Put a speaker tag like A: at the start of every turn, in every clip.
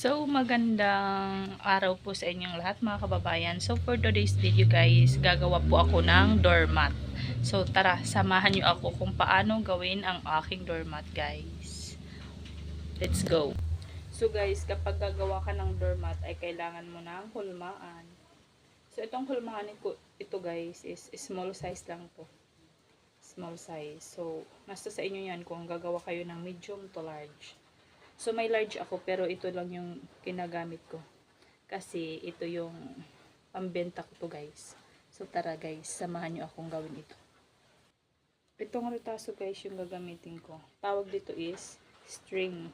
A: So, magandang araw po sa inyong lahat mga kababayan. So, for today's video guys, gagawa po ako ng doormat. So, tara, samahan nyo ako kung paano gawin ang aking doormat guys. Let's go! So guys, kapag gagawa ka ng doormat ay kailangan mo ng hulmaan. So, itong hulmaan ito guys is small size lang to. Small size. So, nasa sa inyo yan kung gagawa kayo ng medium to large. So, may large ako, pero ito lang yung kinagamit ko. Kasi, ito yung pambenta ko to, guys. So, tara, guys. Samahan nyo akong gawin ito. Itong retaso, guys, yung gagamitin ko. Tawag dito is string.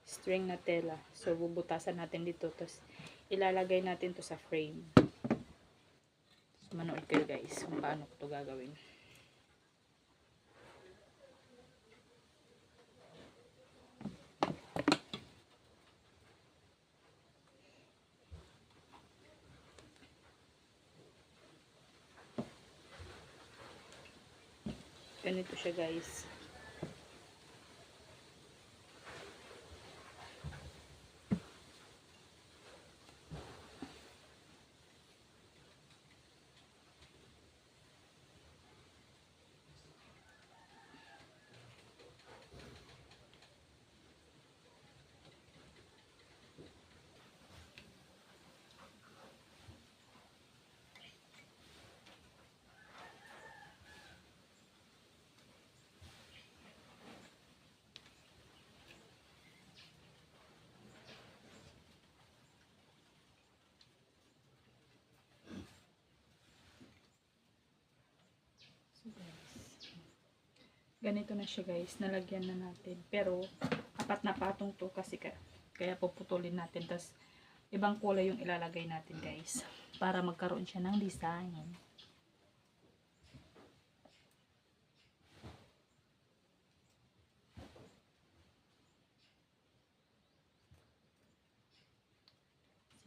A: String na tela. So, bubutasan natin dito. Tapos, ilalagay natin to sa frame. So, manood kayo, guys, kung paano ko to gagawin. Ganito siya guys. Ganito na siya guys, nalagyan na natin. Pero, apat na patong to kasi kaya puputulin natin. Tapos, ibang kulay yung ilalagay natin guys. Para magkaroon siya ng design.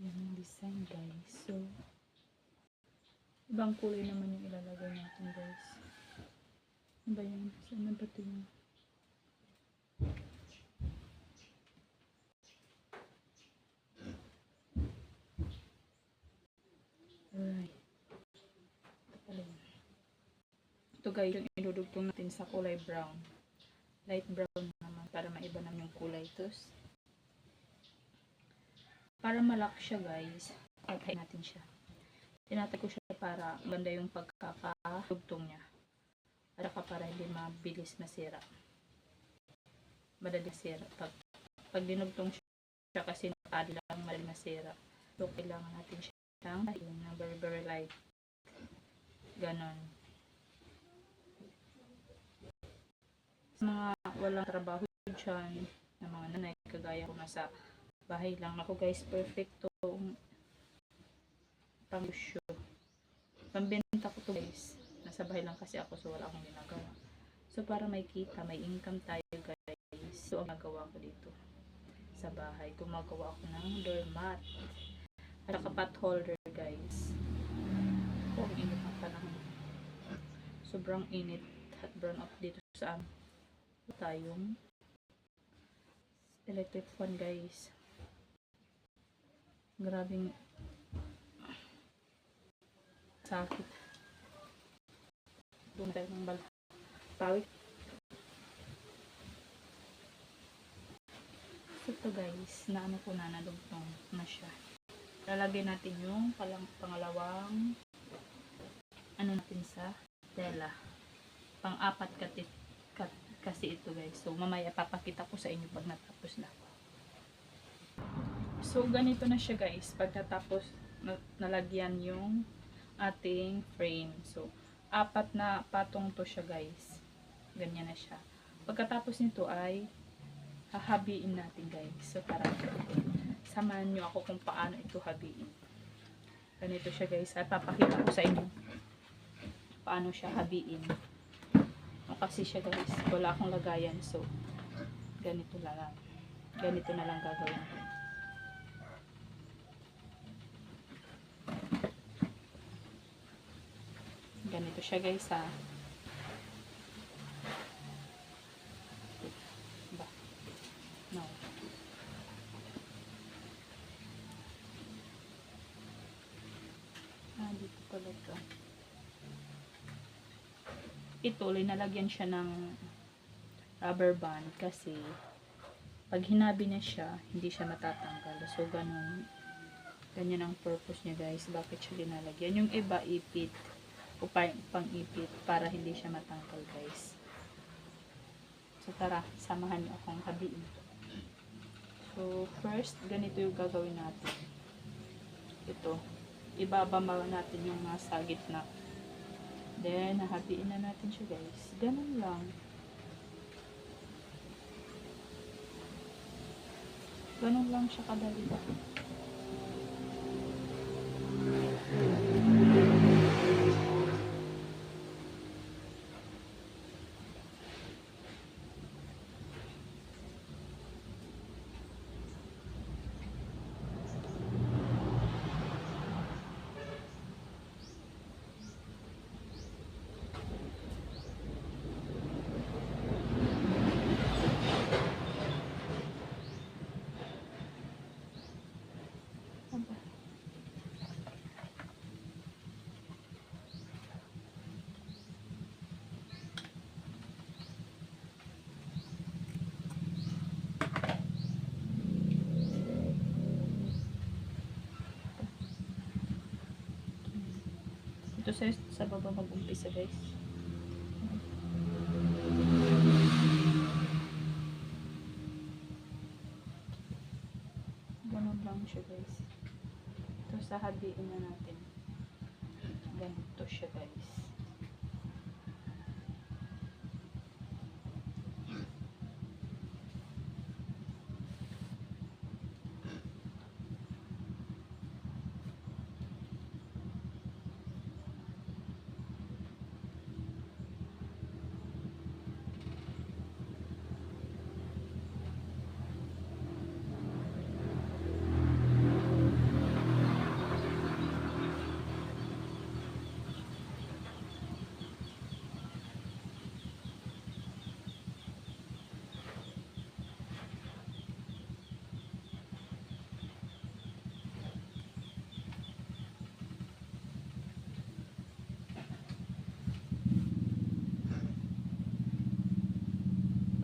A: Yan yung design guys. So, ibang kulay naman yung ilalagay natin guys. Ano ba yan? Saan na ba ito yun? Alright. Ito pala yun. Ito guys, yung idudugtong natin sa kulay brown. Light brown naman para maiba naman yung kulay. Tapos, para malak siya guys, tatay natin siya. Tinatay ko siya para maganda yung pagkakadugtong niya. Para hindi mabilis masira. Madali masira. Pag dinugtong siya kasi nakali lang madali masira. So, kailangan natin siyang na very very light. Ganon. Sa mga walang trabaho dyan, na mga nanay, kagaya ko nasa bahay lang. Ako guys, perfecto pang-show. Pambenta ko to guys. Nasa bahay lang kasi ako, so wala akong ginagawa. So, para may kita, may income tayo guys. So, ang nagawa ko dito sa bahay, gumagawa ako ng doormat at saka pot holder guys. Ang init ng panahon. Sobrang init at burn off dito sa tayong electric fan guys. Grabing sakit. Doon tayo ng pawit. So ito guys, naano ko na nadugtong na siya. Lalagyan natin yung pangalawang ano natin sa tela. Pang-apat kasi ito guys. So mamaya papakita ko sa inyo pag natapos na. So ganito na siya guys. Pag natapos nalagyan yung ating frame. So apat na patong to siya guys. Ganyan na siya. Pagkatapos nito ay hahabiin natin guys. So tara, samahan nyo ako kung paano ito habiin. Ganito siya guys. At papakita ko sa inyo paano siya habiin. Kasi siya guys, wala akong lagayan. So ganito na lang. Ganito na lang gagawin ko. Ganito siya guys ha. Ba? No. talaga. Ito, linalagyan siya ng rubber band kasi pag hinabi na siya, hindi siya matatanggal. So, ganyan ang purpose niya, guys. Bakit siya linalagyan? Yung iba, ipit. O pang-ipit para hindi siya matanggal, guys. So, tara, samahan niyo akong habiin. So, first, ganito yung gagawin natin. Ito. Ibabama natin yung nasa gitna. Then, hahabiin na natin siya, guys. Ganun lang. Ganun lang siya kadali. Ito sa baba mag-umpisa, guys. Ganun lang siya, guys. Ito sa habiin na natin. Ganito siya, guys.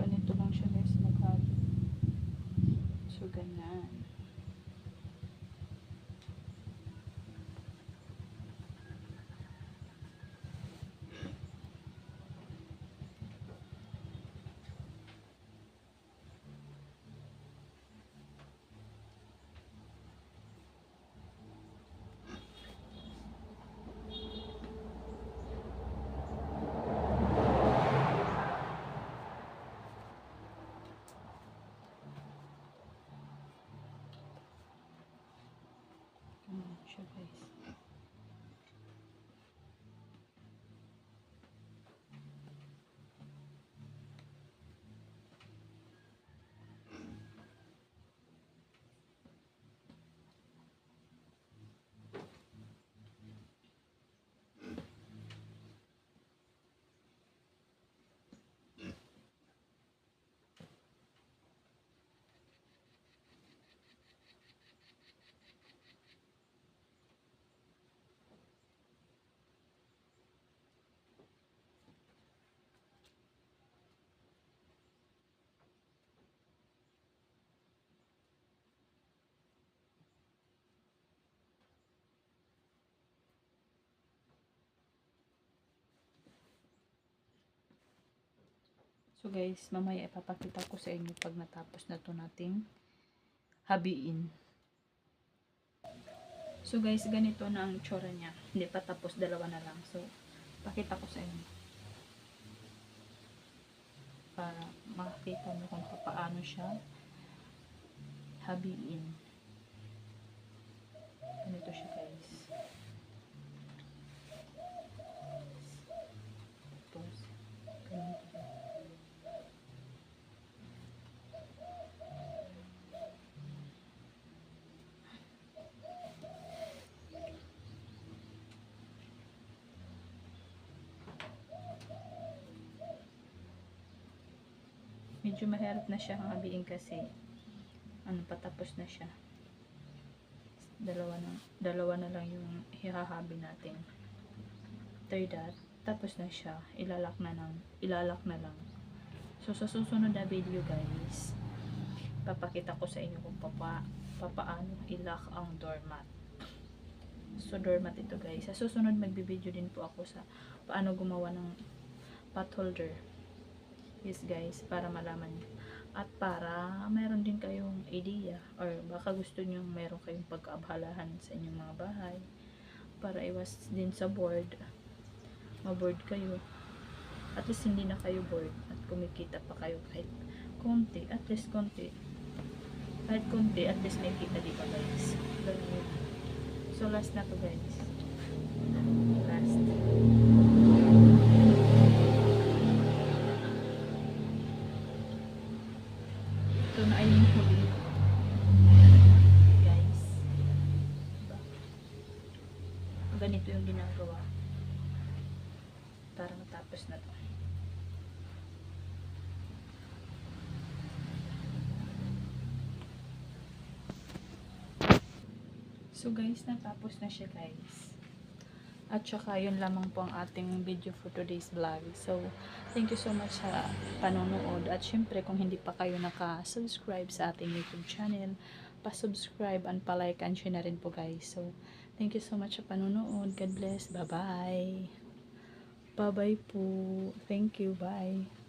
A: Ganito lang siya, guys, maghabi. So, ganyan. Ganyan siya, guys. So, guys, mamaya ipapakita ko sa inyo pag natapos na to nating habiin. So, guys, ganito na ang tsura niya. Hindi pa tapos, dalawa na lang. So, pakita ko sa inyo. Para makita nyo kung paano siya habiin. Ganito siya, guys. Tapos, ganito. Medyo mahirap na siya habiin kasi patapos na siya. Dalawa na lang yung hihahabi natin. after that, tapos na siya. Ilalak na lang. So, sa susunod na video guys, papakita ko sa inyo kung papaano ilock ang doormat. So, doormat ito guys. Sa susunod, magbibideo din po ako sa paano gumawa ng pot holder. Yes guys, para malaman nyo. At para meron din kayong idea, or baka gusto nyo meron kayong pagkaabalahan sa inyong mga bahay. Para iwas din sa board. Ma-board kayo. At least hindi na kayo bored. At kumikita pa kayo kahit konti. At least konti. Kahit konti, at least may kita, di ba guys? Ganun. So, last na to guys. Last. Ito na ay yung huli. Guys. Diba? Ganito yung ginagawa. Para matapos na to. So guys, natapos na siya guys. At saka yun lamang po ang ating video for today's vlog. So, thank you so much sa panonood. At syempre, kung hindi pa kayo naka-subscribe sa ating YouTube channel, pa-subscribe and pa-like and share na rin po guys. So, thank you so much sa panonood. God bless. Bye-bye. Bye-bye po. Thank you. Bye.